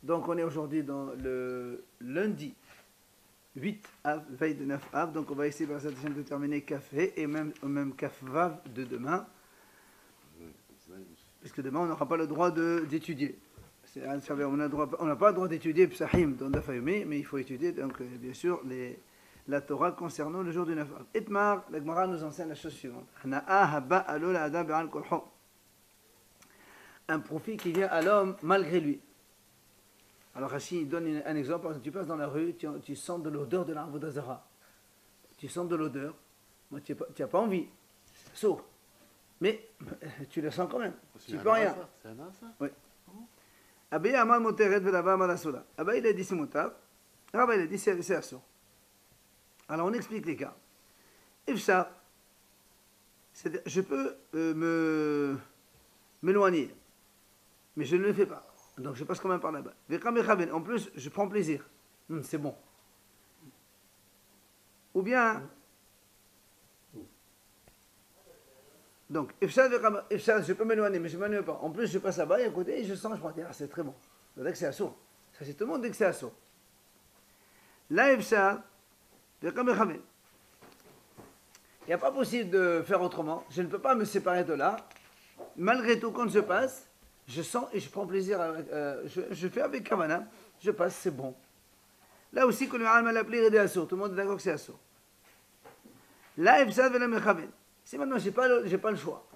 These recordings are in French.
Donc on est aujourd'hui dans le lundi 8 av, veille de 9 av. Donc on va essayer par cette chaîne de terminer café et même kaf vav de demain. Puisque demain on n'aura pas le droit d'étudier. On n'a pas le droit d'étudier Psahim dans Dafayumi, mais il faut étudier donc bien sûr la Torah concernant le jour du 9 av. Itmar, la Gemara nous enseigne la chose suivante. Un profit qui vient à l'homme malgré lui. Alors Rachid il donne un exemple. Tu passes dans la rue, tu sens de l'odeur de l'arbre d'Azara. Tu sens de l'odeur. Moi, tu n'as pas envie. C'est sourd. Mais tu le sens quand même. Tu peux rien. C'est un asa. Oui. Abaye Amal Moteret Velava Malasula. Abaye il a dit c'est motar. Rabba il a dit c'est assour. Alors on explique les cas. Ifsa, je peux m'éloigner, mais je ne le fais pas. Donc je passe quand même par là-bas. En plus, je prends plaisir. C'est bon. Ou bien, donc, je peux m'éloigner, mais je ne m'éloigne pas. En plus, je passe là-bas et à côté, et je sens, je prends, c'est très bon. C'est que c'est assourd. Ça, c'est tout le monde dit que c'est assourd. Là, Ifsa, il n'y a pas possible de faire autrement. Je ne peux pas me séparer de là. Malgré tout, quand je passe, je sens et je prends plaisir. Je fais avec Kavana. Je passe, c'est bon. Là aussi, quand le Ma'al m'a appelé Rédé Assour, tout le monde est d'accord que c'est Assour. Là, si maintenant, je n'ai pas le choix.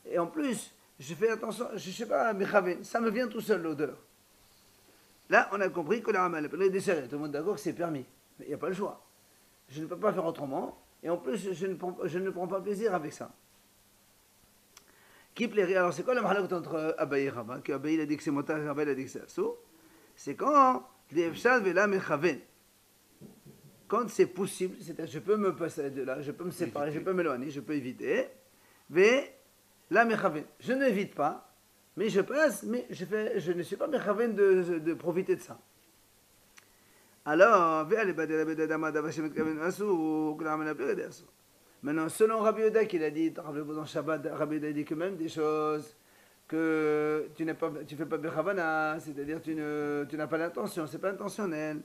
Et en plus, je fais attention, je ne sais pas, Mechaven, ça me vient tout seul l'odeur. Là, on a compris que le Ma'al m'a appelé Rédé Assour. Tout le monde est d'accord que c'est permis. Mais il n'y a pas le choix. Je ne peux pas faire autrement. Et en plus, je ne prends pas plaisir avec ça. Qui plairait? Alors, c'est quoi la mahalak entre Abaye et Rabba? Que Abaye il a dit que c'est motar et Rabba il a dit que c'est assour. C'est quand quand c'est possible, c'est-à-dire je peux me passer de là, je peux me séparer, je peux m'éloigner, je peux éviter. Je n'évite pas, mais je passe, mais je ne suis pas mechaven de profiter de ça. Alors, maintenant, selon Rabbi Yehuda qui l'a dit, dans Shabbat, Rabbi Yehuda dit que même des choses que tu ne fais pas Bechavana, c'est-à-dire tu n'as pas l'intention, c'est pas intentionnel.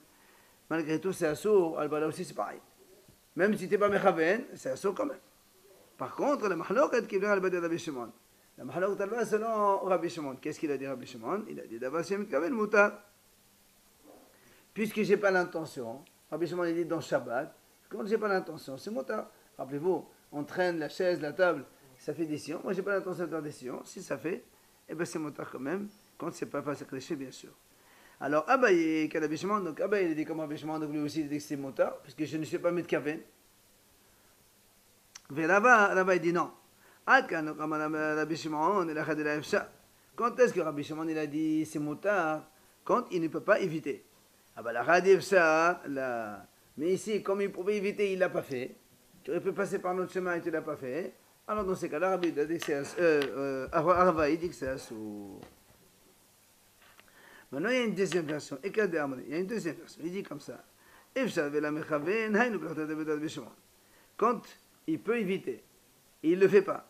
Malgré tout, c'est assour. Alors là aussi, c'est pareil. Même si tu n'es pas Mechaven, c'est assour quand même. Par contre, la mahlokat qui vient à Rabbi Shimon. La mahlokat elle va selon Rabbi Shimon. Qu'est-ce qu'il a dit Rabbi Shimon? Il a dit Davashem Kaven Mutar. Puisque je n'ai pas l'intention, Rabbi Shimon il dit dans Shabbat, quand je n'ai pas l'intention, c'est Mutar. Rappelez-vous, on traîne la chaise, la table, ça fait des sillons. Moi, je n'ai pas l'intention de faire des sillons. Si ça fait, eh bien c'est Mutar quand même, quand ce n'est pas sacréché, bien sûr. Alors, Abaye, quel Rabbi Shimon, donc Abaye, il a dit comme Rabbi Shimon, donc lui aussi, il a dit que c'est Mutar, puisque je ne suis pas Metkaven. Mais là-bas, il dit non. Quand est-ce que Rabbi Shimon, il a dit c'est Mutar? Quand il ne peut pas éviter. Ah ben la radif ça, là. Mais ici, comme il pouvait éviter, il ne l'a pas fait. Tu aurais pu passer par notre chemin et tu ne l'as pas fait. Alors dans ces cas-là, Rabbi dit que c'est Arava, il dit que c'est assour. Maintenant, il y a une deuxième version. Il y a une deuxième version. Il dit comme ça. Quand il peut éviter, et il ne le fait pas.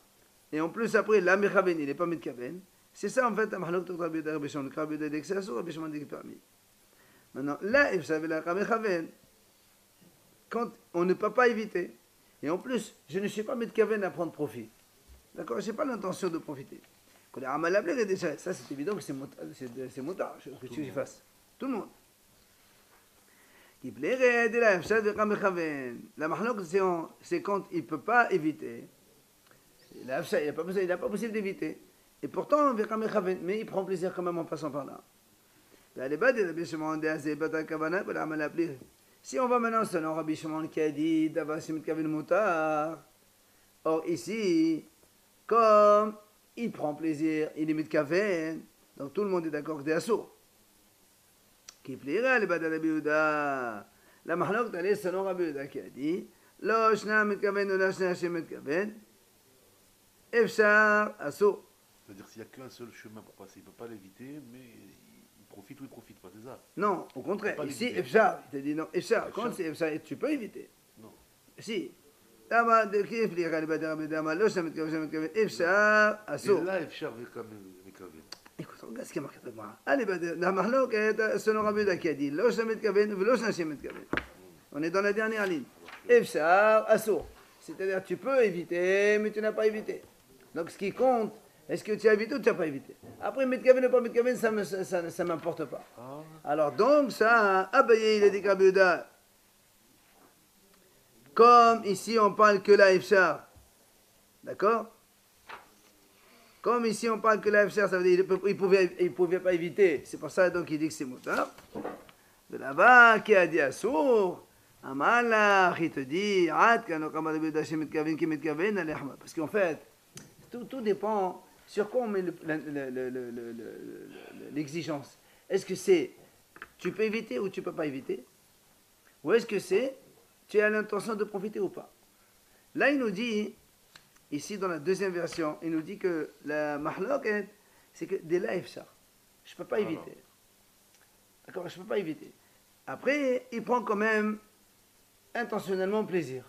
Et en plus, après, la mechaven, il n'est pas mitkaven. C'est ça, en fait, la mahalok de Rabbi Yehuda, Rabbi Shimon. Le Rabbi Yehuda dit que c'est assour, Rabbi Shimon dit que c'est permis. Maintenant, là, quand on ne peut pas éviter, et en plus, je ne suis pas mitkaven à prendre profit. D'accord? Je n'ai pas l'intention de profiter. Ça, c'est évident que c'est motard, que tu y fasses. Tout le monde. La mahlok, c'est quand il ne peut pas éviter. Il n'a pas possible d'éviter. Et pourtant, mais il prend plaisir quand même en passant par là. Si on va maintenant selon Rabbi Shimon qui a dit or ici, comme il prend plaisir, il est mitkaven, donc tout le monde est d'accord que c'est assour. Qui plairait les badal Rabbi Yehuda. La mahlok d'aller selon Rabbi Yehuda qui a dit lo shna mitkaven ou la shna shem mitkaven efshar assour. C'est-à-dire s'il n'y a qu'un seul chemin pour passer, il ne peut pas l'éviter, mais il profite ou il ne profite pas, c'est ça? Non, au contraire. Ici, efshar, il t'a dit non, efshar. Quand c'est efshar, tu peux éviter. Non. Si. Là-bas, qui plairait les badal Rabbi Yehuda lo shna mitkaven efshar assour. Et là, efshar avec Kaven. Écoute, regarde ce qui est marqué dans la Allez, la mahloket, selon Rabbi Yehuda qui a dit, lo shemet kaven, velo shemet kaven. On est dans la dernière ligne. Efshar, assour. C'est-à-dire, tu peux éviter, mais tu n'as pas évité. Donc, ce qui compte, est-ce que tu as évité ou tu n'as pas évité? Après, metkaven ou pas metkaven, ça ne m'importe pas. Alors, donc, ça, Abaye, il a dit Rabbi Yehuda, comme ici, on parle que la Efshar. D'accord? Comme ici, on parle que la Efshar, ça veut dire qu'il ne pouvait pas éviter. C'est pour ça, donc, il dit que c'est moutar. De là-bas, qui a dit assour, Amalach, il te dit, parce qu'en fait, tout dépend sur quoi on met l'exigence. Est-ce que c'est tu peux éviter ou tu ne peux pas éviter? Ou est-ce que c'est tu as l'intention de profiter ou pas? Là, il nous dit, ici dans la deuxième version, il nous dit que la mahloket, c'est que des la efshar. Je ne peux pas éviter. D'accord, je ne peux pas éviter. Après, il prend quand même intentionnellement plaisir.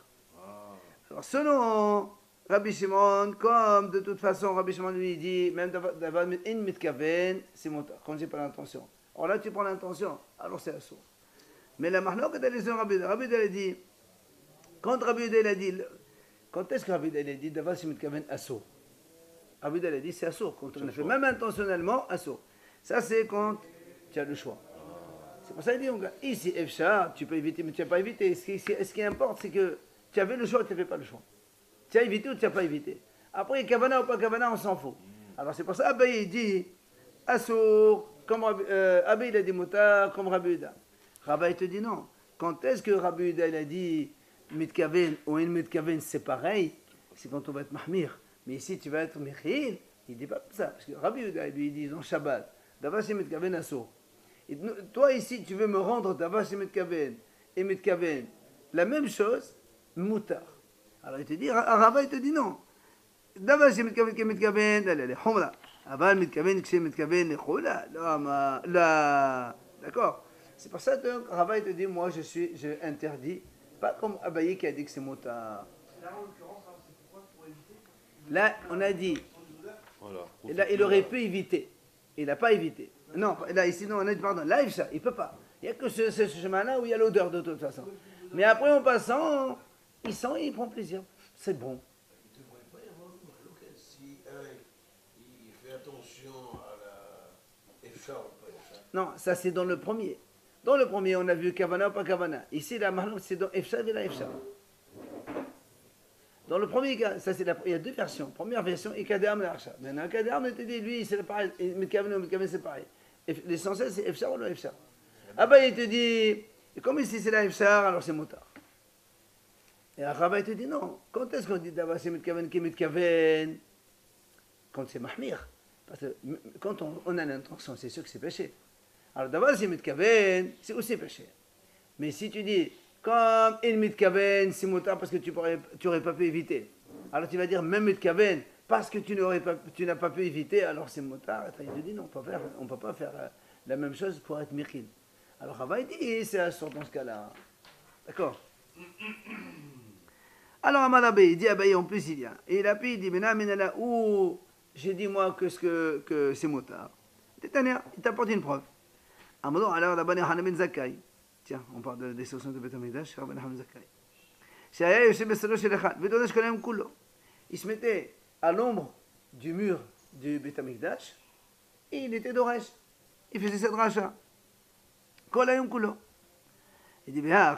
Alors, selon Rabbi Shimon, comme de toute façon Rabbi Shimon lui dit, même d'avoir une mitkaven, c'est mon temps, quand j'ai pas l'intention. Alors là, tu prends l'intention, alors c'est assourd. Mais la mahloket, elle est sur Rabbi Yehuda. Rabbi Yehuda, il a dit, quand Rabbi Yehuda, il a dit, quand est-ce que Rabbi Yehuda, il a dit, d'avoir c'est mitkaven assourd? Rabbi Yehuda, il a dit, c'est assourd, quand on a fait, même intentionnellement, assourd. Ça, c'est quand tu as le choix. C'est pour ça qu'il dit, ici, Efshar, tu peux éviter, mais tu n'as pas évité. Ce qui importe, c'est que tu avais le choix ou tu n'avais pas le choix. Tu as évité ou tu n'as pas évité. Après, Kavana ou pas Kavana, on s'en fout. Alors c'est pour ça Abaye il dit, Assour, comme Abaye il a dit Moutar, comme Rabbi Yehuda. Rabbi te dit non. Quand est-ce que Rabbi Yehuda il a dit Mitkaven ou une Mitkaven, c'est pareil, c'est quand on va être Mahmir. Mais ici, tu vas être Mechil, il dit pas ça. Parce que Rabbi Yehuda, lui, il dit dans Shabbat, d'abord c'est Mitkaven Assour. Et toi ici, tu veux me rendre Davas et Metkaven, la même chose, Moutar. Alors il te dit, Rava il te dit non. Davas et Metkaven, elle est Humra. Aval Metkaven, Kshe Metkaven, Khula. Là, d'accord. C'est pour ça que Rava il te dit, moi je interdis, pas comme Abaye qui a dit que c'est Moutar. Là, en l'occurrence, c'est pourquoi pour éviter. Là, on a dit, Voilà. là, il aurait pu éviter. Il n'a pas évité. Non, là, ici, non, on a dit, pardon, là, il ne peut pas. Il n'y a que ce chemin-là où il y a l'odeur de toute façon. Mais après, en passant, il sent et il prend plaisir. C'est bon. Il ne devrait pas y avoir de mahloket si il fait attention à la Efshar ou pas Efshar. Non, ça c'est dans le premier. Dans le premier, on a vu Kavana ou pas Kavana. Ici, la mahlok, c'est dans Efshar et la Efshar. Dans le premier cas, ça, il y a deux versions. Première version, et Kadam et Archa. Maintenant, Kadam, on te dit, lui, c'est pareil. Mitkaven ou Mitkaven, c'est pareil. L'essentiel, c'est Efshar ou la Efshar. Ah ben, il te dit, et comme ici, c'est la Efshar, alors c'est Moutar. Et Rabbi te dit, non. Quand est-ce qu'on dit d'abord c'est Mitkaven qui est Mitkaven? Quand c'est Mahmir. Parce que quand on a l'intention, c'est sûr que c'est péché. Alors d'abord, c'est Mitkaven, c'est aussi péché. Mais si tu dis, comme il mitkaven, c'est moutar parce que tu n'aurais pas pu éviter. Alors tu vas dire même mitkaven parce que tu n'as pas pu éviter, alors c'est moutar. Il te dit non, on ne peut pas faire la même chose pour être mirkin. Alors Rava dit c'est assur dans ce cas-là. D'accord. Alors Amalabé, il dit Abaye en plus il y a. Et il a puis il dit Benamina où j'ai dit moi que c'est moutar. Il t'apporte une preuve. Amadou alors là-bas il y a Hanamin Zakai. Tiens, on parle de destruction de Beth Amikdash, Rabbi Nachman Zakai. Il se mettait à l'ombre du mur du Beth Amikdash et il était d'Oresh. Il faisait cette rachat. Kol hayom kulo. Il dit, il ne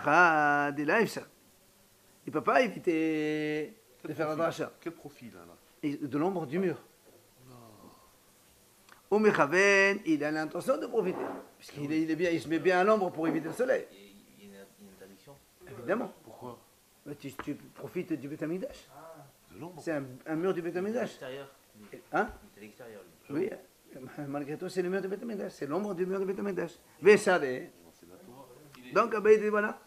peut pas éviter de faire un rachat. Quel profil là? De l'ombre du mur. Omechaven, il a l'intention de profiter. Puisqu'il il se met bien à l'ombre pour éviter le soleil. Il y a une interdiction. Évidemment. Pourquoi? Tu profites du Beth Amikdash. De l'ombre. C'est un mur du Beth Il est à Amikdash. l'extérieur. Hein? Il est à l'extérieur, lui. Oui, malgré tout, c'est le mur du Beth Amikdash. C'est l'ombre du mur du Beth Amikdash. Veshade. C'est la Torah. Donc, il dit voilà.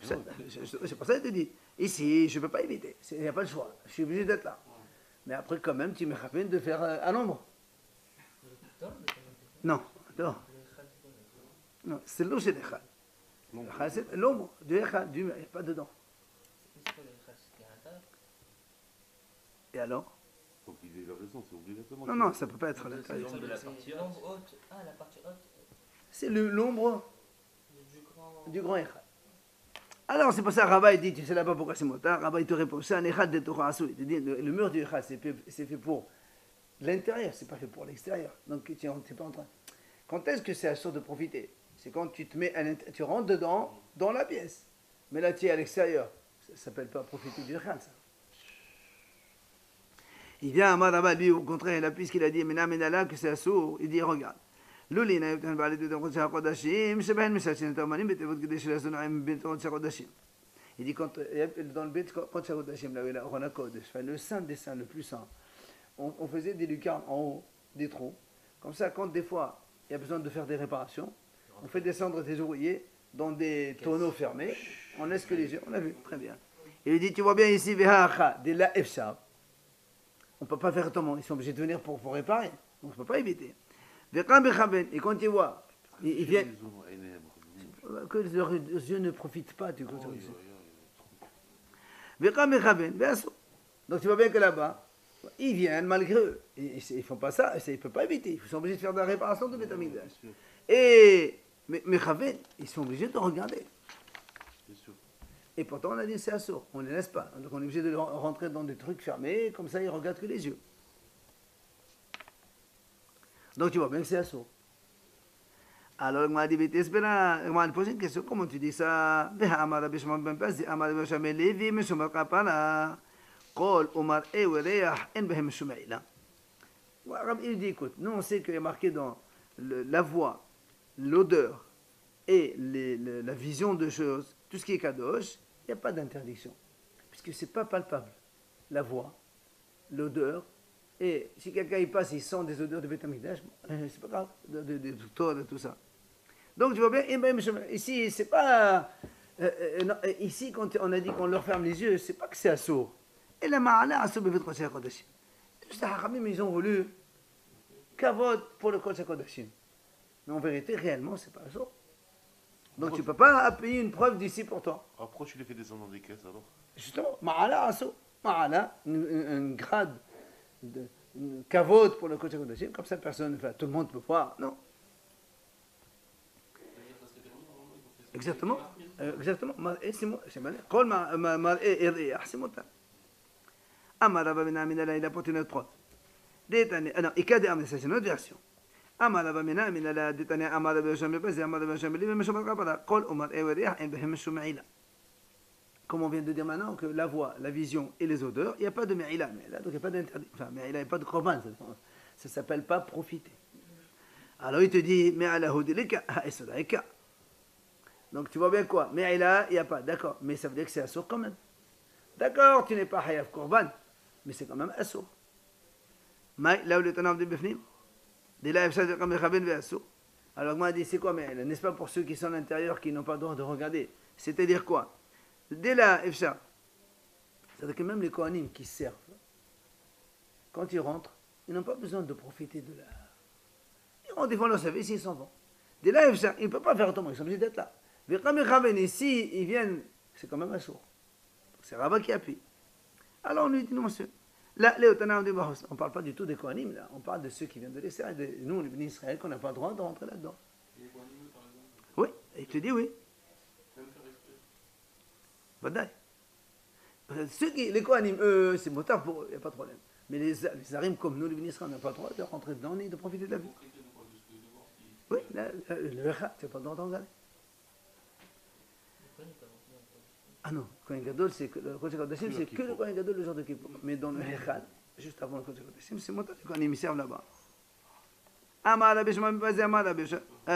C'est pour ça qu'il te dit ici, je ne peux pas éviter. Il n'y a pas le choix. Je suis obligé d'être là. Mais après, quand même, tu me rappelles de faire à l'ombre. Non, non. Non, c'est l'eau chez l'Echad. C'est l'ombre du Echad, du mur, il n'y a pas dedans. Et alors? Donc il l'évaluation, c'est obligatoirement. Non, non, ça ne peut pas être à C'est l'intérieur. l'ombre de la partie haute. L'ombre haute. Ah, la partie haute C'est l'ombre du grand. du grand Echad. Alors, c'est pour ça, Rabba, il dit, tu sais là-bas pourquoi c'est motard. Rabba, il te répond, c'est un Echad de Torah Asou. Il te dit, le mur du Echad, c'est fait pour l'intérieur, c'est pas fait pour l'extérieur. Donc, tu n'es pas en train. Quand est-ce que c'est à de profiter? C'est quand tu te mets tu rentres dedans, dans la pièce. Mais là, tu es à l'extérieur. Ça ne s'appelle pas profiter du Echad, ça. Il vient à Rabba, lui, au contraire, là, puisqu'il a dit, Menamena, que c'est Asou, il dit, regarde. Il dit quand dans le Beit Kodesh HaKodashim, là où il y a Aron HaKodesh, le saint des saints, le plus saint, on faisait des lucarnes en haut, des trous. Comme ça, quand des fois il y a besoin de faire des réparations, on fait descendre des ouvriers dans des tonneaux fermés, on laisse que les yeux, on a vu, très bien. Il dit, tu vois bien ici, de la Efshab, on ne peut pas faire autrement, ils sont obligés de venir pour réparer, on ne peut pas éviter. Et quand il voit, il vient. Que leurs yeux ne profitent pas du côté. Donc tu vois bien que là-bas, ils viennent malgré eux. Ils ne font pas ça, ils ne peuvent pas éviter. Ils sont obligés de faire de la réparation de Beit Hamikdash. Et Mechaven, ils sont obligés de regarder. Et pourtant on a dit c'est assourd, on ne les laisse pas. Donc on est obligé de rentrer dans des trucs fermés, comme ça ils regardent que les yeux. Donc tu vois bien que c'est assourd. Alors, il m'a dit, il m'a posé une question, comment tu dis ça? Il dit, écoute, nous on sait qu'il y a marqué dans la voix, l'odeur et la vision de choses, tout ce qui est kadosh, il n'y a pas d'interdiction, puisque ce n'est pas palpable. La voix, l'odeur, et si quelqu'un y passe, il sent des odeurs de Beit Hamikdash, c'est pas grave, de tout ça. Donc tu vois bien, ici, c'est pas. Ici, quand on a dit qu'on leur ferme les yeux, c'est pas que c'est assourd. Et la ma'ala assourd Beit Kodashim. Juste les Hachamim, ils ont voulu kavod pour le Kodesh HaKodashim. Mais en vérité, réellement, c'est pas assourd. Donc tu peux pas appuyer une preuve d'ici pour toi. Après, tu les fais descendre dans des caisses alors? Justement, ma'ala assourd. Ma'ala, un grade. Kavod pour le Kodesh HaKodashim, comme ça personne, enfin, tout le monde peut voir, non. Exactement, exactement. C'est mal. Kol mar'e ir'iyah, c'est motan. Amar Rabba ben Amina, il a porté notre preuve. Non, Ikade Amina, c'est une autre version. Amar Rabba ben Amina, détané Amar Rabba ben Amina, Amar Rabba ben Amina, mais je me rappelle, Kol mar'e ir'iyah, et behem shuma'ila. Comme on vient de dire maintenant que la voix, la vision et les odeurs, il n'y a pas de me'ila, donc il n'y a pas d'interdit. Enfin, me'ila, il n'y a pas de korban, ça ne s'appelle pas profiter. Alors il te dit, me'ala hudilika, ha'esadaika. Donc tu vois bien quoi? Me'ila, il n'y a pas, d'accord, mais ça veut dire que c'est assour quand même. D'accord, tu n'es pas hayav korban, mais c'est quand même assour. Là où le tanaf de bifnim, de là, comme le chaben assour. Alors moi, je dis, c'est quoi me'ila? N'est-ce pas pour ceux qui sont à l'intérieur, qui n'ont pas le droit de regarder? C'est-à-dire quoi? Dès là, Efsa, c'est-à-dire que même les Kohanim qui servent, quand ils rentrent, ils n'ont pas besoin de profiter de la. Ils rentrent, ils font leur service, ils s'en vont. Dès là, Efsa, ils ne peuvent pas faire autrement, ils sont obligés d'être là. Mais quand ils reviennent ici, ils viennent, c'est quand même un sourd. C'est Rabba qui appuie. Alors on lui dit, non monsieur, là, on ne parle pas du tout des Kohanim, là, on parle de ceux qui viennent de l'extérieur, de nous, les bénis Israël, qu'on n'a pas le droit de rentrer là-dedans. Oui, il te dit oui. Les Kohanim, eux, c'est motard pour eux, il n'y a pas de problème. Mais les Arim comme nous, les Vénisraël, on n'a pas le droit de rentrer dedans ni de profiter de la vie. Oui, le Echad, tu n'as pas le droit d'en regarder. Ah non, Kohen Gadol, c'est que le Kodesh HaKodashim, c'est que le Kohen Gadol le jour de Kippour. Mais dans le Echad, juste avant le Kodesh HaKodashim, c'est motard, les Kohanim, ils servent là-bas.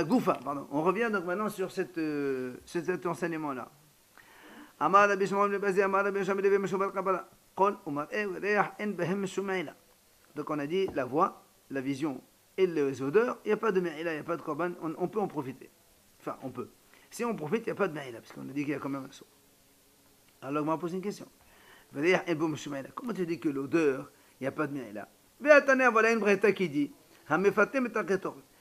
Goufa, pardon. On revient donc maintenant sur cet enseignement-là. Donc on a dit la voix, la vision et les odeurs, il n'y a pas de me'ila, il n'y a pas de korban, on peut en profiter. Enfin, on peut. Si on profite, il n'y a pas de me'ila, parce qu'on a dit qu'il y a quand même un saut. Alors on m'a posé une question. Comment tu dis que l'odeur, il n'y a pas de me'ila? Voilà une breta qui dit,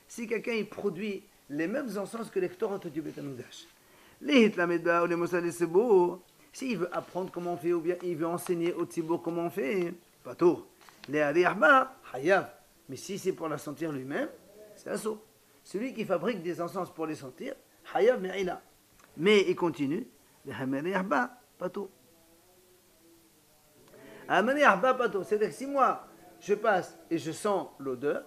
si quelqu'un il produit les mêmes encens que les Torah du Beit Hamikdash, s'il veut apprendre comment on fait ou bien il veut enseigner au Tzibour comment on fait, pas tout. Les Ariahba, Hayav. Mais si c'est pour la sentir lui-même, c'est assaut. Celui qui fabrique des encens pour les sentir, Hayav Me'ila. Mais il continue, les Hamariahba, pas tout. Hamariahba, pas tout. C'est-à-dire que si moi, je passe et je sens l'odeur,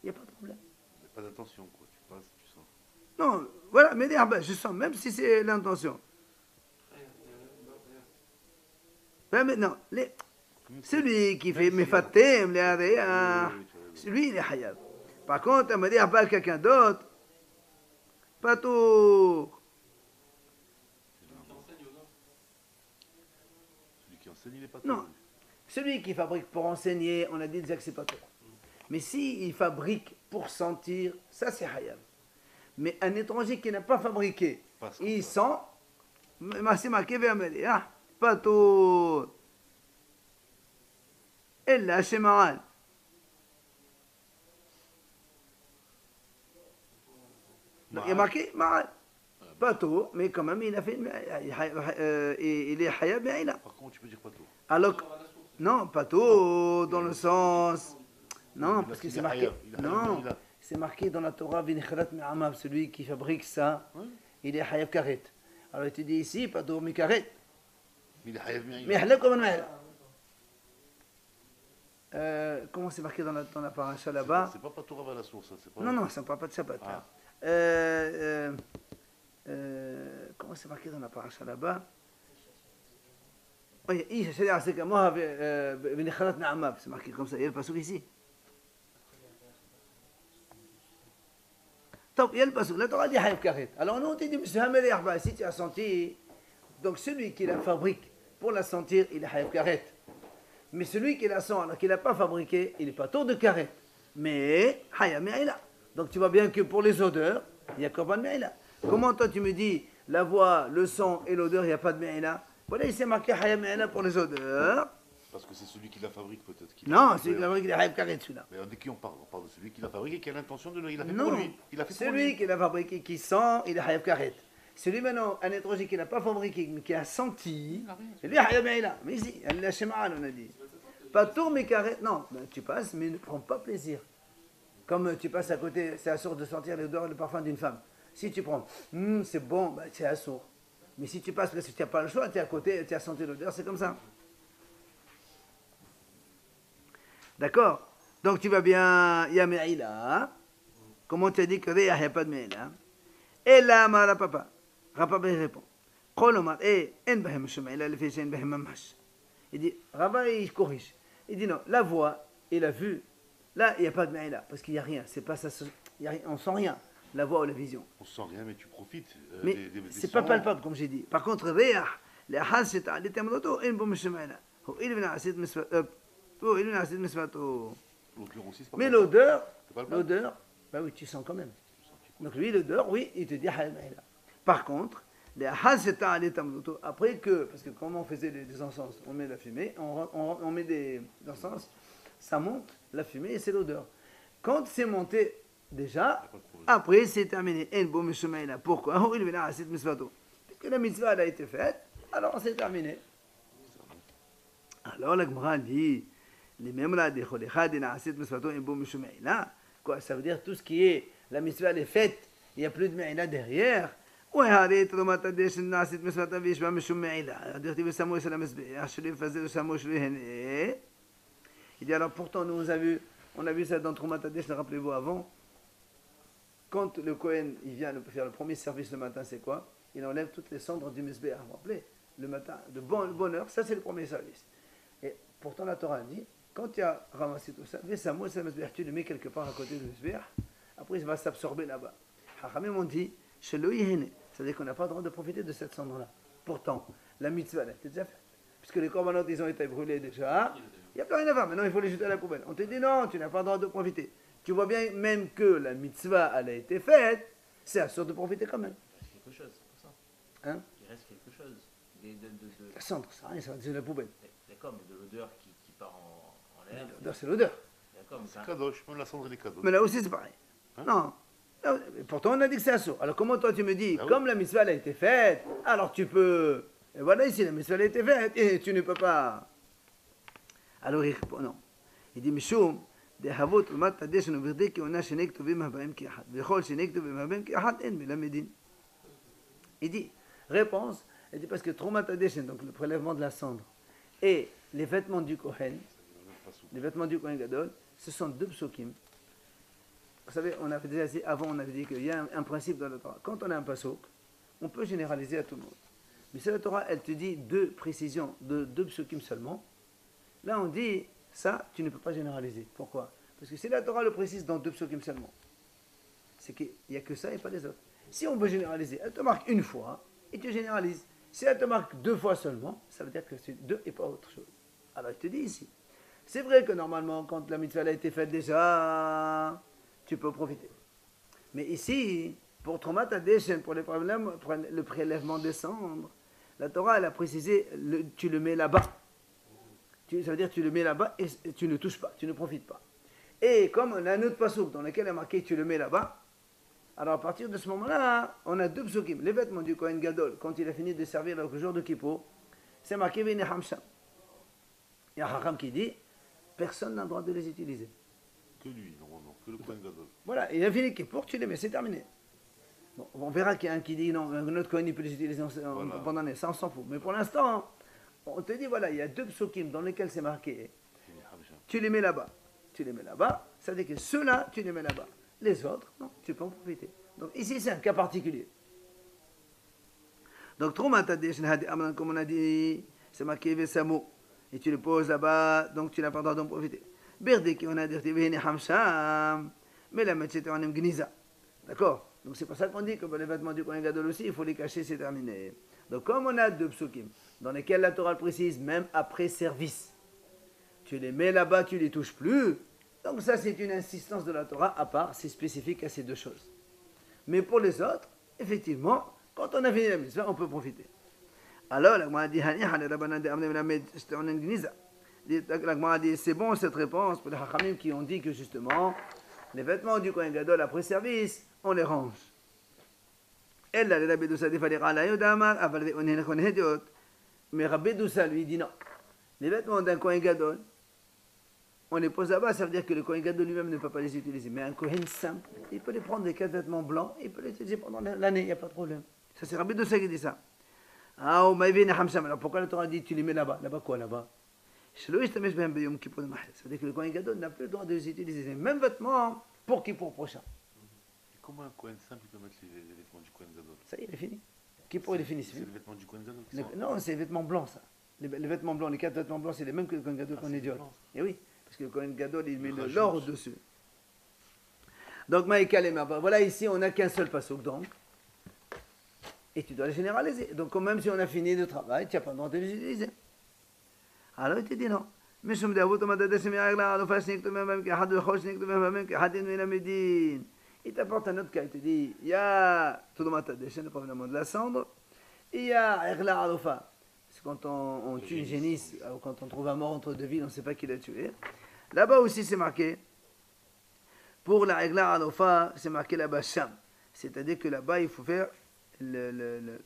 il n'y a pas de problème. Il n'y a pas d'attention, quoi. Tu passes, tu sens. Non, voilà, mais je sens, même si c'est l'intention. Ben maintenant, celui qui fait Mefatem, les Aréa, lui, il est Hayab. Par contre, elle m'a dit, pas quelqu'un d'autre, pas tout. Celui qui enseigne, il n'est pas Non. tout. Celui qui fabrique pour enseigner, on a dit déjà que c'est pas tout. Mais s'il fabrique pour sentir, ça c'est Hayab. Mais un étranger qui n'a pas fabriqué, Passe comme il ça. sent, c'est marqué vers Mélia, pas tout. Et là, chez Maral. Il y a marqué Maral. Pas tout, mais quand même, il a fait. Il est Hayab, mais il a. Par contre, tu peux dire pas tout. Alors, non, pas tout, dans le sens. Non, parce que c'est marqué. Non, c'est marqué dans la Torah, Vinichalat Me'amav, celui qui fabrique ça, il est Hayab Karet. Alors, il te dit ici, pas tout, mais Karet. Mais il est Hayav Me'ila. Mais Halak comme comment c'est marqué dans la paracha là-bas? C'est pas Torah à la source, ça. C'est pas... Non, ça ne parle pas de Shabbat. Ah. Comment c'est marqué dans la paracha là-bas? Oui, c'est que moi, Vinichalat Me'amav, c'est marqué comme ça. Il y a le passouk ici. Donc, il y a le passouk. La Torah dit Hayab Karet. Alors, nous, on te dit, monsieur Hamel Yarba, si tu as senti, donc celui qui la fabrique pour la sentir, il est Hayab Karet. Mais celui qui la sent, alors qu'il n'a pas fabriqué, il n'est pas tôt de Karet. Mais Hayab Me'ila. Donc, tu vois bien que pour les odeurs, il y a Korban Me'ila. Comment toi, tu me dis, la voix, le son et l'odeur, il n'y a pas de Me'ila? Voilà, il s'est marqué Hayab Me'ila pour les odeurs. Parce que c'est celui qui la fabrique, peut-être. Non, celui qui la fabrique, il est Hayab Karet, celui-là. Mais de qui on parle? On parle de celui qui l'a fabriqué, qui a l'intention de le. Il a fait Non, pour lui. Il a fait pour celui lui. qui l'a fabriqué, qui sent, il est Hayab Karet. Celui maintenant, un étranger qui n'a pas fabriqué, mais qui a senti, c'est lui Hayab Me'ila. Mais ici, elle l'a chez Ma'al, on a dit. Pas tour, mais Karet. Non, ben, tu passes, mais ne prends pas plaisir. Comme tu passes à côté, c'est assourd de sentir l'odeur et le parfum d'une femme. Si tu prends, c'est bon, ben, c'est assourd. Mais si tu passes, parce que tu n'as pas le choix, tu es à côté, tu as senti l'odeur, c'est comme ça. D'accord? Donc tu vas bien, il y a Me'ila. Comment tu as dit que il n'y a pas de Me'ila? Et là, ma Rapapa. Rapapa répond. Il dit, Rabba, il corrige. Il dit non, la voix et la vue, là, il n'y a pas de Me'ila, parce qu'il n'y a rien. C'est pas ça, on ne sent rien, la voix ou la vision. On sent rien, mais tu profites. Mais c'est pas palpable, comme j'ai dit. Par contre, Réah, les Ahaz, c'est à l'étamroto, il ne peut pas Me'ila. Il vient à cette misfato. L'odeur aussi, c'est pas Mais palpable. l'odeur, C'est palpable. bah oui, tu sens quand même. Donc lui, l'odeur, oui, il te dit Hayab Me'ila. Par contre, les Ahaz, c'est à l'étamroto, après que, parce que comment on faisait des encens, on met la fumée, on met des encens, ça monte, la fumée, et c'est l'odeur. Quand c'est monté déjà, Pas de problème. après c'est terminé. Pourquoi? Puisque la mitzvah elle a été faite, alors c'est terminé. Alors la Gemara dit, les mêmes là, quoi, ça veut dire tout ce qui est, la mitzvah elle est faite, il n'y a plus de me'ila derrière. Il dit alors pourtant nous on a vu ça dans Trumat Hadesh, rappelez-vous avant, quand le Kohen il vient faire le premier service le matin, c'est quoi? Il enlève toutes les cendres du Mesbéach, vous vous rappelez? Le matin, de bonne heure, ça c'est le premier service. Et pourtant la Torah dit, quand tu as ramassé tout ça, tu le mets quelque part à côté du Mesbéach, après il va s'absorber là-bas. Hachamim ont dit, c'est-à-dire qu'on n'a pas le droit de profiter de cette cendre-là. Pourtant, la mitzvah, elle a été déjà faite. Puisque les corbanotes, ils ont été brûlés déjà, il n'y a plus rien à faire. Maintenant, il faut les jeter à la poubelle. On te dit non, tu n'as pas le droit de profiter. Tu vois bien, même que la mitzvah, elle a été faite, c'est assuré de profiter quand même. Il reste quelque chose, c'est pour ça. Hein? Il reste quelque chose. La cendre, ça rien, ça va dans la poubelle. D'accord, mais de l'odeur qui part en l'air. L'odeur, c'est l'odeur. D'accord, mais C'est kadosh, même la cendre, elle est kadosh. Mais là aussi, c'est pareil. Hein? Non. Pourtant, on a dit que c'est assourd. Alors, comment toi, tu me dis, Ah oui. comme la mitzvah, elle a été faite, alors tu peux. Et voilà, ici, la mitzvah, elle a été faite, et tu ne peux pas. Alors, il répond, non. Il dit, Mishum, de Havot, Umat, Tadesh, Novirde, qui on a chez Nektovim, Habaim, Kiahat. Vechol, chez Nektovim, Habaim, Kiahat, En, Melamedin. Il dit, réponse, il dit parce que Tromat Tadesh, donc le prélèvement de la cendre, et les vêtements du Kohen, les vêtements du Kohen Gadol, ce sont deux psukim. Vous savez, on avait déjà dit, avant, on avait dit qu'il y a un principe dans la Torah. Quand on a un pasuk, on peut généraliser à tout le monde. Mais si la Torah, elle te dit deux précisions, de deux psukim seulement, là on dit, ça, tu ne peux pas généraliser. Pourquoi? Parce que si la Torah le précise dans deux psukim seulement, c'est qu'il n'y a que ça et pas les autres. Si on veut généraliser, elle te marque une fois et tu généralises. Si elle te marque deux fois seulement, ça veut dire que c'est deux et pas autre chose. Alors il te dit ici, c'est vrai que normalement, quand la mitzvah a été faite déjà, tu peux profiter. Mais ici, pour Tromat Hadeshen, pour le prélèvement des cendres, la Torah, elle a précisé, tu le mets là-bas. Ça veut dire que tu le mets là-bas et tu ne touches pas, tu ne profites pas. Et comme on a un autre passouk dans lequel il est marqué tu le mets là-bas, alors à partir de ce moment-là, on a deux psukim. Les vêtements du Kohen Gadol, quand il a fini de servir le jour de Kippour, c'est marqué Vene Hamsham. Il y a Hacham qui dit, personne n'a le droit de les utiliser. Que lui, normalement, que le Kohen Gadol. Voilà, il a fini Kippour, tu les mets, c'est terminé. Bon, on verra qu'il y a un qui dit non, notre Kohen il peut les utiliser pendant l'année, ça on s'en fout. Mais pour l'instant, on te dit voilà, il y a deux psukim dans lesquels c'est marqué, tu les mets là-bas. Tu les mets là-bas, ça veut dire que ceux-là, tu les mets là-bas. Les autres, non, tu peux en profiter. Donc ici, c'est un cas particulier. Donc, comme on a dit, c'est marqué Vesamo, et tu le poses là-bas, donc tu n'as pas le droit d'en profiter. Berdeki, on a dit Hamsham, mais la métier en Gniza. D'accord? Donc c'est pour ça qu'on dit que pour les vêtements du Kohen Gadol aussi, il faut les cacher, c'est terminé. Donc comme on a deux psukim, dans lesquels la Torah le précise, même après service, tu les mets là-bas, tu les touches plus. Donc ça, c'est une insistance de la Torah à part, c'est spécifique à ces deux choses. Mais pour les autres, effectivement, quand on a fini la mitzvah, on peut profiter. Alors, la Gemara dit, c'est bon cette réponse pour les Hachamim qui ont dit que justement, les vêtements du Kohen Gadol après service, on les range. Mais Rabbi Doussa lui dit non. Les vêtements d'un Kohen Gadol, on les pose là-bas, ça veut dire que le Kohen Gadol lui-même ne peut pas les utiliser. Mais un Kohen simple, il peut les prendre des 4 vêtements blancs, il peut les utiliser pendant l'année, il n'y a pas de problème. Ça, c'est Rabbi Doussa qui dit ça. Ah, alors pourquoi la Torah dit tu les mets là-bas? Là-bas quoi, là-bas? Ça veut dire que le Kohen Gadol n'a plus le droit de les utiliser. Les mêmes vêtements pour Kippour prochain. Et comment un Kohen simple peut mettre les vêtements du Kohen Gadol? Ça y est, il est fini. Kippour, il est fini. C'est les vêtements du Kohen Gadol qui sont... Non, c'est les vêtements blancs, ça. Les vêtements blancs, les 4 vêtements blancs, c'est les mêmes que le Kohen Gadol qu'on est dur. Et oui, parce que le Kohen Gadol, il met l'or au-dessus. Donc, voilà, ici, on n'a qu'un seul passouk, donc. Et tu dois les généraliser. Donc, même si on a fini le travail, tu n'as pas le droit de les utiliser. Alors, il te dit non. Il t'apporte un autre cas. Il te dit il y a Todomat Hadeshen, le prélèvement de la cendre, et il y a Erla Alofa. C'est quand on tue une génisse, ou quand on trouve un mort entre deux villes, on ne sait pas qui l'a tué. Là-bas aussi, c'est marqué. Pour la Erla Alofa, c'est marqué là-bas Sham. C'est-à-dire que là-bas, il faut faire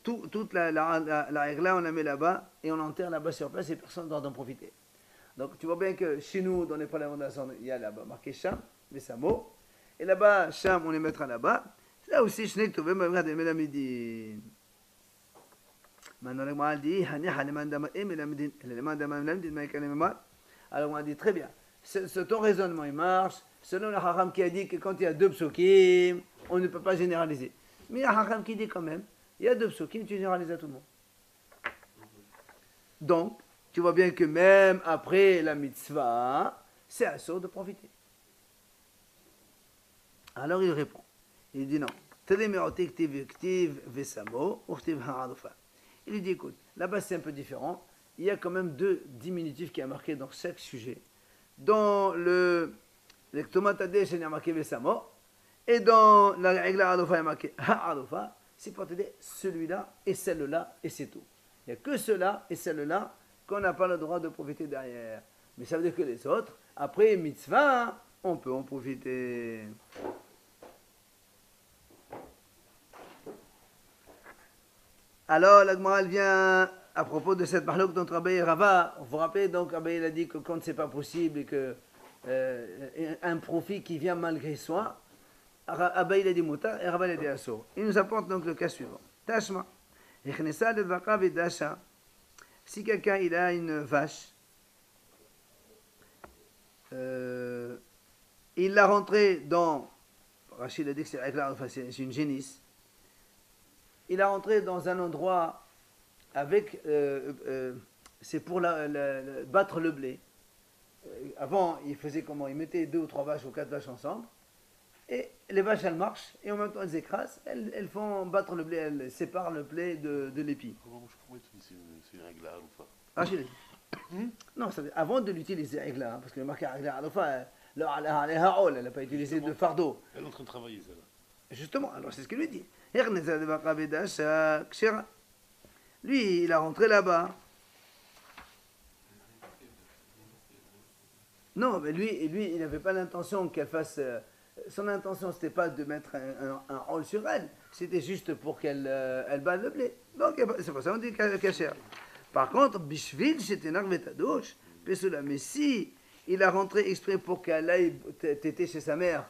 toute la Erla, on la met là-bas, et on enterre là-bas sur place, et personne ne doit en profiter. Donc tu vois bien que chez nous, dans les prélèvements de la cendre, il y a là-bas marqué Sham, Vesamo. Et là-bas, Sham, on les mettra là-bas. Là aussi, Shnek Tovem, regardez, Melamidin. Maintenant, on dit, alors on dit très bien. Ton raisonnement, il marche. Selon le Hacham qui a dit que quand il y a deux psukim, on ne peut pas généraliser. Mais il y a un Hacham qui dit quand même, il y a deux psukim, tu généralises à tout le monde. Donc, tu vois bien que même après la mitzvah, c'est assaut de profiter. Alors il répond. Il dit non. Il lui dit écoute, là-bas c'est un peu différent. Il y a quand même deux diminutifs qui sont marqués dans chaque sujet. Dans le Tomat Hadeshen, il y a marqué Vesamo. Et dans la Egla Alofa, il y a marqué Ha'alofa. C'est pour te dire celui-là et celle-là, et c'est tout. Il n'y a que cela et celle-là qu'on n'a pas le droit de profiter derrière. Mais ça veut dire que les autres, après mitzvah, on peut en profiter. Alors, la Gemara, elle vient à propos de cette marloque dont Rabbi et Rava. Vous vous rappelez, donc, Rabbi il a dit que quand c'est pas possible et que un profit qui vient malgré soi, Abba il a dit Moutar et Rabba il a dit Assour. Il nous apporte donc le cas suivant. Tashma. Si quelqu'un il a une vache, il l'a rentrée dans, Rachid a dit que c'est une génisse, il l'a rentrée dans un endroit avec, c'est pour battre le blé. Avant, il faisait comment? Il mettait 2 ou 3 vaches ou 4 vaches ensemble, et les vaches elles marchent, et en même temps elles écrasent, elles font battre le blé, elles séparent le blé de l'épi. Comment tu dis c'est une règle à Aloufa? Rachid a dit. Non, avant de l'utiliser avec là, parce que le marqué Agla Aloufa, elle n'a pas utilisé de fardeau. Elle est en train de travailler, celle-là. Justement, alors c'est ce qu'il lui dit. Lui, il a rentré là-bas. Non, mais lui il n'avait pas l'intention qu'elle fasse. Son intention, c'était pas de mettre un rôle sur elle, c'était juste pour qu'elle elle batte le blé. Donc, c'est pour ça qu'on dit cachère. Par contre, Bishvil, c'était Narvetadouche, mais si il a rentré exprès pour qu'elle aille téter chez sa mère,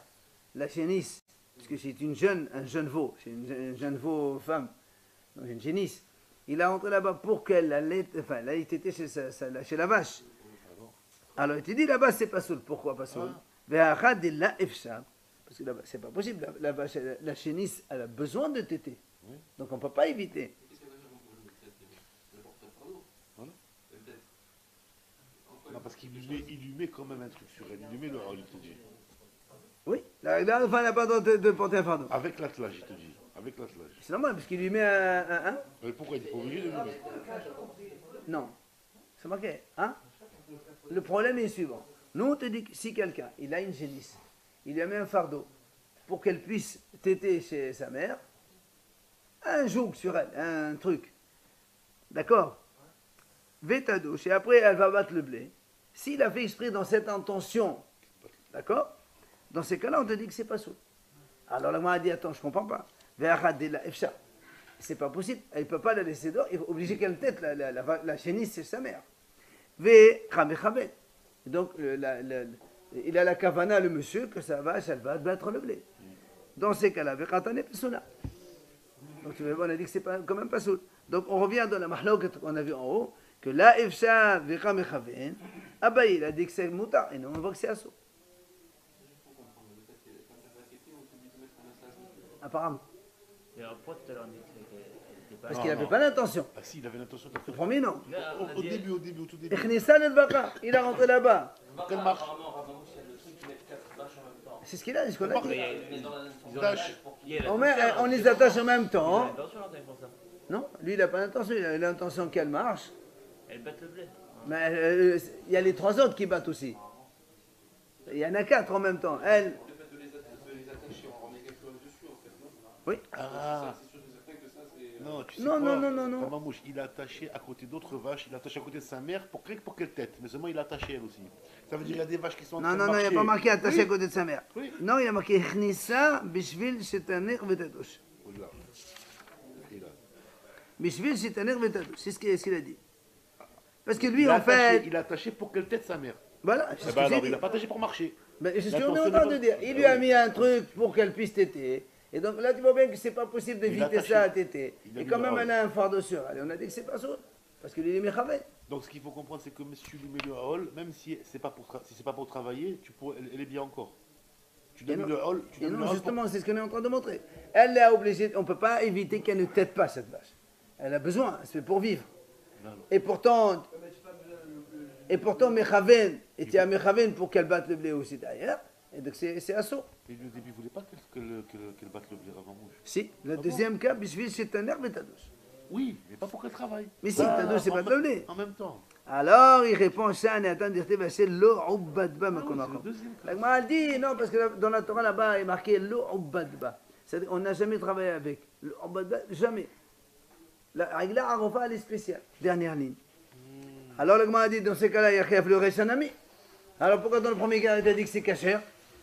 la génisse, parce que c'est un jeune veau, c'est une jeune veau femme, donc une génisse. Il a rentré là-bas pour qu'elle aille téter chez la vache. Alors il te dit là-bas c'est pas soul. Pourquoi pas soul? Parce que là-bas c'est pas possible. La vache, la génisse, elle a besoin de téter. Donc on ne peut pas éviter. Voilà. Non, parce qu'il lui met quand même un truc sur elle. Il lui met le rôle, il te dit. Oui, là, enfin, elle n'a pas le droit de porter un fardeau. Avec l'attelage, il te dit. Avec l'attelage. C'est normal, parce qu'il lui met un. Mais pourquoi il n'est pas obligé de lui mettre? Non. C'est marqué. Hein? Le problème est le suivant. Nous, on te dit que si quelqu'un, il a une génisse, il lui a mis un fardeau pour qu'elle puisse téter chez sa mère, un joug sur elle, un truc. D'accord? Vétadouche, et après elle va battre le blé. S'il a fait exprès dans cette intention, d'accord? Dans ces cas-là, on te dit que c'est pas sourd. Alors la m'a dit, attends, je comprends pas. C'est pas possible, elle ne peut pas la laisser dehors, il est obligé qu'elle tête la génisse, c'est sa mère. Donc, il a la kavana, le monsieur, que sa vache, elle va battre le blé. Dans ces cas-là, donc tu vois, on a dit que c'est quand même pas soul. Donc on revient dans la mahlok qu'on a vu en haut, que la ifsha vika mechaven, Abaye, il a dit que c'est moutar, et non, on voit que c'est assaut. Apparemment. Et alors, pourquoi tout à l'heure on dit qu'elle était pas. Parce qu'il n'avait pas l'intention. Ah si, il avait l'intention de Le faire. premier, non. Au début, au tout début. Il a rentré là-bas. Quelle marche? C'est ce qu'il a, c'est ce qu'on a dit. Tâche. On les attache en même temps. Attention, là, pour ça. Non, lui, il n'a pas l'intention. Il a l'intention qu'elle marche. Elle batte le blé. Mais il y a les 3 autres qui battent aussi. Il y en a 4 en même temps. Elle. Oui. Ah. Non, tu sais Non, quoi? non. Mamouche, il a attaché à côté d'autres vaches, il a attaché à côté de sa mère pour qu'elle tête. Mais seulement il a attaché elle aussi. Ça veut dire qu'il y a des vaches qui sont en train de Non, il n'y a pas marqué attaché Oui. à côté de sa mère. Oui. Non, il a marqué Chnissa Bishvil Shetanir Vetadouche. Voilà. Et là. Bishvil Shetanir Vetadouche. C'est ce qu'il a dit. Parce que lui, Il a en fait. il a attaché pour qu'elle tête sa mère. Voilà, Eh c'est ce ben que j'ai alors, il dit. n'a pas attaché pour marcher. Mais c'est ce qu'on est L'intention en train n'est de pas- dire. Il lui a mis un truc pour qu'elle puisse téter. Et donc là, tu vois bien que c'est pas possible d'éviter attaché. ça à téter. Il a Et mis quand le même, rôle. elle a un fardeau sur elle. Et on a dit que c'est pas ça. Parce qu'il est méchavet. Donc ce qu'il faut comprendre, c'est que monsieur lui met le hall, même si c'est pas pour travailler, elle est bien encore. Tu Et donnes non, le hall, tu et donnes non, le hall justement, c'est ce qu'on est en train de montrer. Elle est obligée, on ne peut pas éviter qu'elle ne tète pas cette vache. Elle a besoin, c'est pour vivre. Non, non. Et pourtant, Mechaven, et tu as Mechaven pour qu'elle batte le blé aussi derrière. Et donc c'est assaut. Et lui, au début, il ne voulait pas qu'elle batte le blé avant mouche. Si, le deuxième cas, Bishvil, c'est un herbe et Tadouche. Oui, mais pas pour qu'elle travaille. Mais si, Tadouche, c'est en pas même- le blé. En même temps. Alors, il répond ça, et attend, c'est lo ubadba, ma Ah oui, c'est le deuxième cas. La Gemara, elle dit, non, parce que dans la Torah là-bas, il est marqué lo ubadba. C'est-à-dire, on n'a jamais travaillé avec. Le ubadba, jamais. La règle Arofa, elle est spéciale. Dernière ligne. Alors, la Gemara dit, dans ces cas-là, il y a Khayaf le Reshanami. Alors, pourquoi dans le premier cas, il t'a dit que c'est cachère?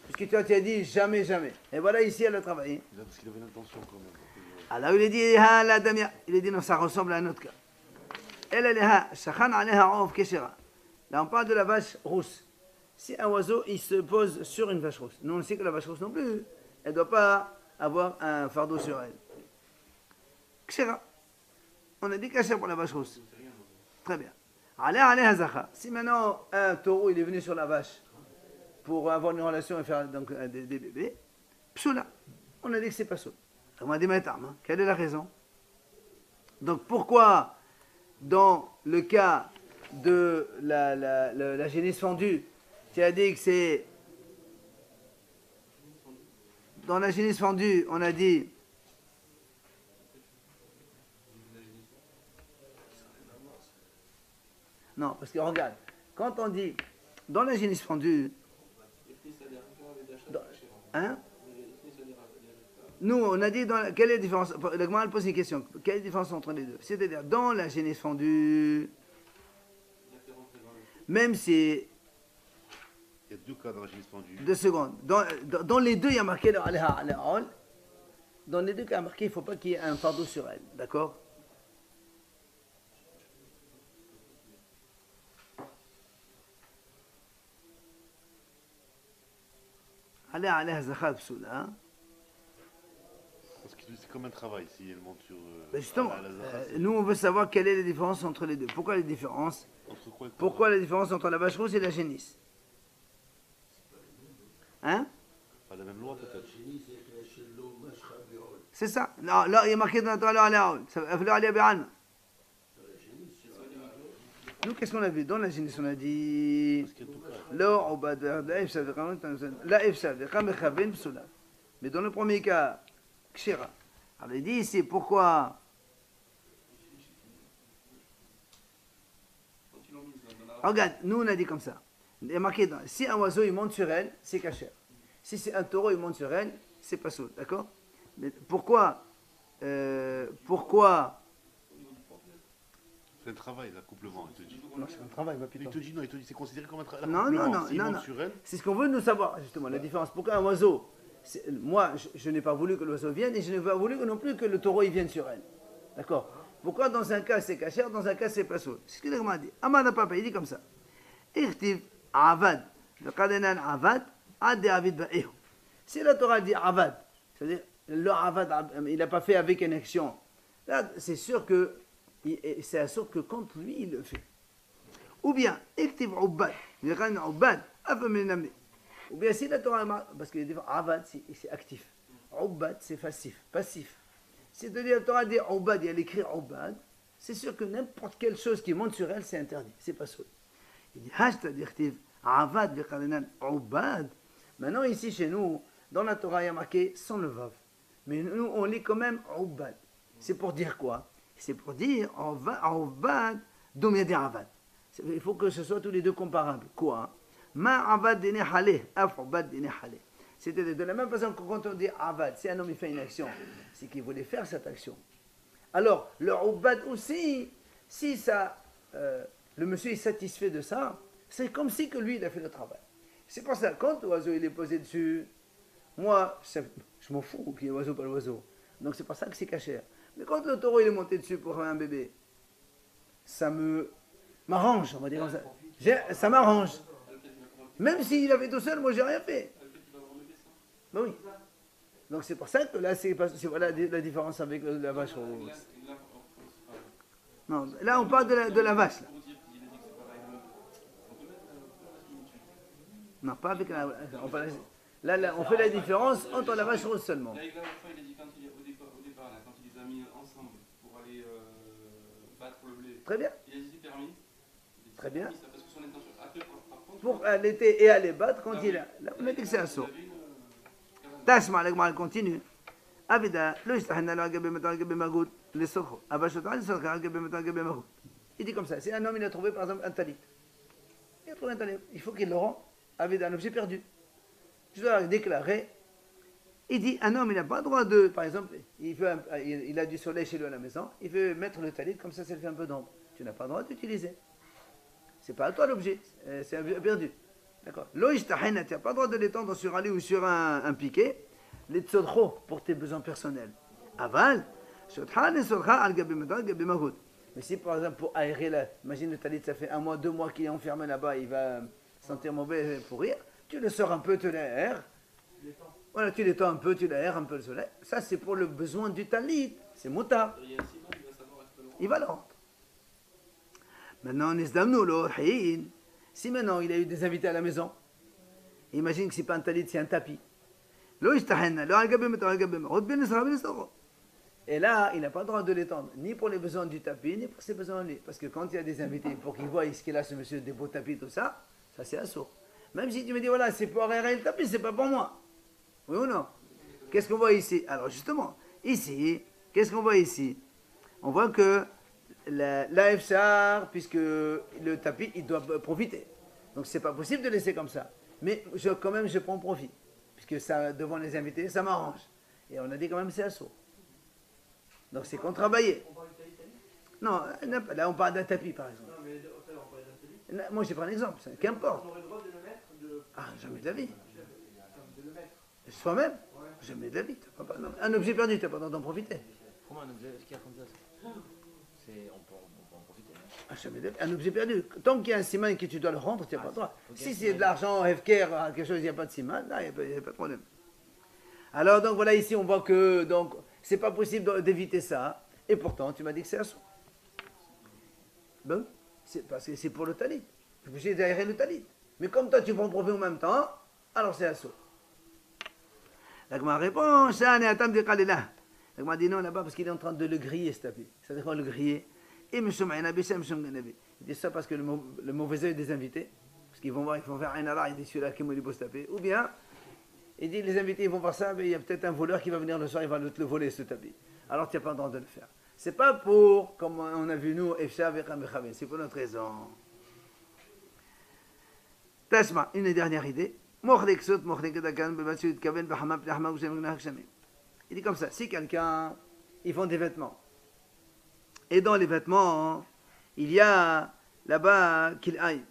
Puisque toi, tu as dit jamais, jamais. Et voilà, ici, elle a travaillé. Parce qu'il avait l'intention quand même. Alors, il a dit, ha, la damia. Il a dit, non, ça ressemble à un autre cas. Elle, elle est ha, shachan aleha of keshera. Là, on parle de la vache rousse. Si un oiseau, il se pose sur une vache rousse, nous on sait que la vache rousse non plus, elle ne doit pas avoir un fardeau sur elle. Kshera. On a dit kasher pour la vache rousse. Très bien. Si maintenant un taureau il est venu sur la vache pour avoir une relation et faire donc, des bébés, psoula. On a dit que c'est pas ça. On a dit maintenant, quelle est la raison? Donc pourquoi dans le cas de la génisse fendue, tu as dit que c'est... Dans la génisse fendue, on a dit... Non, parce que regarde, quand on dit dans la génisse fendue... Hein? Nous, on a dit, quelle est la différence? Le Gemara pose une question. Quelle est la différence entre les deux? C'est-à-dire, dans la génisse fendue, même si... Il y a deux cas dans la génisse fendue. 2 secondes. Dans les deux, il y a marqué le Aleha Ale'ol. Dans les deux cas, il y a marqué il ne faut pas qu'il y ait un fardeau sur elle. D'accord? Aleha Aleha Zachal Psoula. Parce que c'est comme un travail si elle monte sur. Justement, la Zahra, nous on veut savoir quelle est la différence entre les deux. Pourquoi la différence? entre quoi et quoi? Pourquoi la différence entre la vache rousse et la génisse? Hein? Pas la même loi peut-être. C'est ça. Non, là, il y a marqué dans la Torah, nous, qu'est-ce qu'on a vu? Dans la génisse, on a dit. Mais dans le premier cas, Kshira. Alors il dit ici, pourquoi? Regarde, nous on a dit comme ça. Il y a marqué dans, si un oiseau il monte sur elle, c'est kasher. Si c'est un taureau il monte sur elle, c'est pas saut, d'accord? Mais pourquoi pourquoi? C'est un travail l'accouplement, il te dit. Non, c'est un travail, Il te dit non, il te dit c'est considéré comme un travail. Non, S'il monte sur elle, c'est ce qu'on veut nous savoir, justement, la différence. Pourquoi un oiseau, moi, je n'ai pas voulu que l'oiseau vienne et je n'ai pas voulu non plus que le taureau il vienne sur elle. D'accord? Pourquoi dans un cas c'est kasher, dans un cas c'est pas saut? C'est ce que le m'a dit. Amada Papa, il dit comme ça. Irtiv avad, le kadenan avad, ad de avid ba'ehu. Si la Torah dit avad, c'est-à-dire le avad, il n'a pas fait avec une action, là c'est sûr que quand lui il le fait. Ou bien, irtiv ubad, le kadenan ubad, afamenami. Ou bien si la Torah, parce que avad c'est actif, ubad c'est passif. C'est-à-dire la Torah dit ubad, et elle écrit ubad, c'est sûr que n'importe quelle chose qui monte sur elle c'est interdit, c'est pas saut. Il dit hashtag irtiv avad le kadenan ubad. Maintenant ici chez nous, dans la Torah il y a marqué sans le vav. Mais nous on lit quand même ubad. C'est pour dire quoi? C'est pour dire ubad dom yadi avad. Il faut que ce soit tous les deux comparables. Quoi? Ma avad dine haleh, af ubad dine haleh. C'est-à-dire de la même façon que quand on dit avad, si un homme il fait une action, c'est qu'il voulait faire cette action. Alors, le ubad aussi, si ça, le monsieur est satisfait de ça, c'est comme si que lui il a fait le travail. C'est pour ça, quand l'oiseau il est posé dessus, moi, je m'en fous qu'il y ait l'oiseau pas l'oiseau. Donc c'est pour ça que c'est kasher. Mais quand le taureau il est monté dessus pour un bébé, ça m'arrange, on va dire comme ça. Ça m'arrange. Même s'il avait tout seul, moi j'ai rien fait. Ben oui. Donc c'est pour ça que là, c'est voilà la différence avec la vache rousse. Non, là on parle de la vache. Non, pas avec la... Là, on fait la différence entre la vache rousse seulement. Là, il a dit au départ, quand il les a mis ensemble pour aller battre le blé, Très bien. il a dit c'est permis. Très bien. Parce que son intention, après, par contre, Pour allaiter et aller battre quand il a... Là, on a dit que c'est un saut. Tashma, la Gemara continue. Avida, lo yistahana lo agabe metan agabe magout, le sokho. Avashota, le sokho, agabe metan agabe magout. Il dit comme ça, si un homme il a trouvé par exemple un talit, il a trouvé un talit, il faut qu'il le rend avec un objet perdu. Je dois déclarer. Il dit, un homme, il n'a pas le droit de, par exemple, il a du soleil chez lui à la maison, il veut mettre le talit, comme ça fait un peu d'ombre. Tu n'as pas le droit d'utiliser. C'est pas à toi l'objet, c'est perdu. D'accord. Loïstahena, tu n'as pas le droit de l'étendre sur un lit ou sur un piquet, les tsodcho, pour tes besoins personnels. Aval, mais si par exemple pour aérer imagine le talit, ça fait 1 mois, 2 mois qu'il est enfermé là-bas, il va sentir mauvais pour rire, tu le sors un peu, tu l'aères. Voilà, tu l'étends un peu, tu l'aères un peu le soleil. Ça, c'est pour le besoin du talit. C'est motard. Il y a un Simon qui va savoir est-ce que le Il va le rendre. Maintenant, Nisdamnu lo hin. Si maintenant il a eu des invités à la maison, imagine que c'est pas un talit, c'est un tapis. Lo ishtahenna, lo al-gabim, lo al-gabim. Rodbin nisra bin nisra. Et là, il n'a pas le droit de l'étendre, ni pour les besoins du tapis, ni pour ses besoins de lui. Parce que quand il y a des invités, pour qu'ils voient ce qu'il a, ce monsieur, des beaux tapis, tout ça, ça c'est assaut. Même si tu me dis, voilà, c'est pour aérer le tapis, c'est pas pour moi. Oui ou non? Qu'est-ce qu'on voit ici? Alors justement, ici, qu'est-ce qu'on voit ici? On voit que l'AFSAR, puisque le tapis, il doit profiter. Donc c'est pas possible de laisser comme ça. Mais quand même, je prends profit. Puisque ça, devant les invités, ça m'arrange. Et on a dit quand même, c'est assaut. Donc c'est contrabaillé. On parle du talit. Non, là on parle d'un tapis par exemple. Non, mais on parlait d'un talit. Là, moi j'ai pris un exemple, qu'importe. On aurait le droit de le mettre, Ah, jamais de la vie. de le mettre. Soi-même, jamais de la vie. Non. Un objet perdu, tu n'as pas le droit d'en profiter. Comment un objet qui a comme ça on peut en profiter. Hein. Ah, jamais de la vie. Un objet perdu. Tant qu'il y a un siman que tu dois le rendre, tu n'as pas le droit. Si c'est de l'argent, Hefker, quelque chose, il n'y a pas de siman, là, il n'y a pas de problème. Alors donc voilà, ici on voit que donc c'est pas possible d'éviter ça. Et pourtant, tu m'as dit que c'est assaut. Bon, c'est parce que c'est pour le talit. Tu es obligé d'aérer le talit. Mais comme toi tu prends profit en même temps, alors c'est assaut. La Gemara répond, ça n'est attendre de Khalila. La Gemara dit non là-bas parce qu'il est en train de le griller ce tapis. Ça veut dire quoi le griller? Et M. Ma'inabi, c'est M. Ganabi. Il dit ça parce que le mauvais œil des invités, parce qu'ils vont voir, ils vont faire un ala, il dit celui-là qui me beau se taper. Ou bien, il dit les invités ils vont voir ça, mais il y a peut-être un voleur qui va venir le soir, il va te le voler ce tapis. Alors tu n'as pas le droit de le faire. C'est pas pour, comme on a vu nous, c'est pour notre raison. Tashma, une dernière idée. Il dit comme ça, si quelqu'un, ils font des vêtements, et dans les vêtements, il y a là-bas qu'il aille.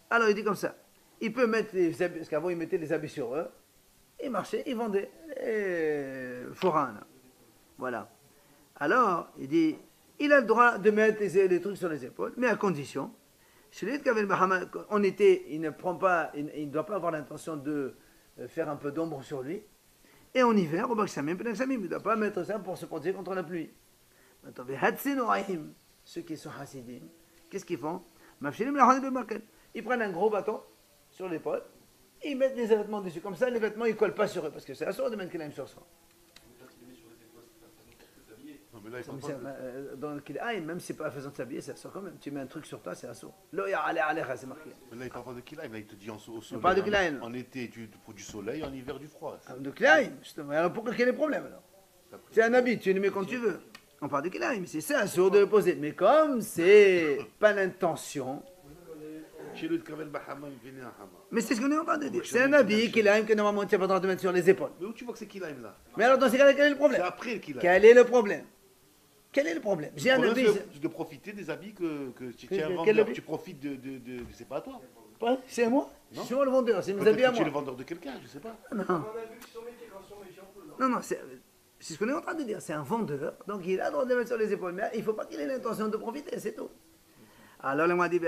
Alors il dit comme ça, il peut mettre les habits, parce qu'avant il mettait les habits sur eux, il marchait, il vendait les forains. Là. Voilà. Alors, il dit, il a le droit de mettre les trucs sur les épaules, mais à condition, celui qui avait le Bahama, en été, il ne prend pas, il ne doit pas avoir l'intention de faire un peu d'ombre sur lui, et en hiver, au Baksamim, il ne doit pas mettre ça pour se protéger contre la pluie. Ceux qui sont hassidim, qu'est-ce qu'ils font? Ils prennent un gros bâton sur l'épaule, et ils mettent les vêtements dessus. Comme ça, les vêtements, ils ne collent pas sur eux, parce que c'est assourd de mettre qu'il aime sur soi. Non, mais là, il parle pas de- Dans qu'il aille, même si c'est pas la façon de s'habiller, c'est assourd quand même. Tu mets un truc sur toi, c'est assourd. Là, c'est marqué. Mais là, il parle pas de Kilaïm. Là, il te dit au soleil. parle de Kilaïm. En été, pour du soleil, en hiver, du froid. De Kilaïm, justement. Alors pourquoi quel est le problème alors? C'est un habit, tu le mets quand tu veux. On parle de Kilaïm, c'est assourd de le poser. Mais comme c'est pas l'intention, Chez le Kavel Bahama, il vient à Hama. mais c'est ce qu'on est en train de dire. C'est un habit Kilaïm que normalement tu n'as pas le droit de mettre sur les épaules. Mais où tu vois que c'est Kilaïm là? Mais alors dans ces cas-là, quel est le C'est problème? après le Kilaïm. Quel est le problème? Quel est le problème? J'ai un habit. Tu dois profiter des habits que tu es un Quel vendeur. habit? Tu profites de. C'est pas à toi. C'est à moi? Non. C'est moi le vendeur, c'est mes Peut-être habits à que tu es le moi. vendeur de quelqu'un, je sais pas. Non. On a vu que son métier, quand son métier, on peut. Non, c'est ce qu'on est en train de dire. C'est un vendeur, donc il a le droit de le mettre sur les épaules. Mais il ne faut pas qu'il ait l'intention de profiter, c'est tout. Alors, là, on m'a dit,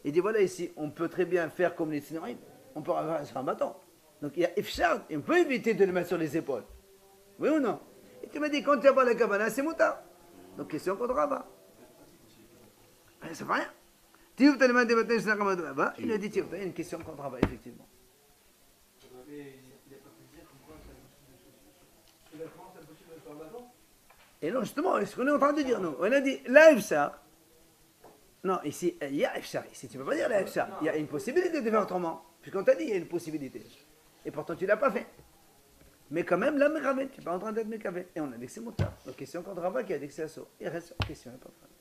il dit, voilà, ici, on peut très bien faire comme les Tsinoïdes. On peut avoir sur un bâton. Donc, il y a Ifshad, on peut éviter de le mettre sur les épaules. Oui ou non? Et tu m'as dit, quand tu n'as pas la cabana, c'est mouta. Donc, question contre Rabat. Ça fait rien. Il a dit, il y a une question contre Rabat, effectivement. Mais il n'a pas pu dire comme quoi ce vêtement, c'est impossible de faire un bâton. Et non, justement, c'est ce qu'on est en train de dire, nous. On a dit, la Ifshar. Non, ici, il y a Ifshar. Ici, tu ne peux pas dire la Ifshar. Il y a une possibilité de faire autrement. Puisqu'on t'a dit, il y a une possibilité. Et pourtant, tu ne l'as pas fait. Mais quand même, là, tu n'es pas en train d'être mécavé. Et on a dit que c'est motard. Donc, question contre Rabat qui a dit que c'est assaut. Il reste question, il n'y a pas de problème.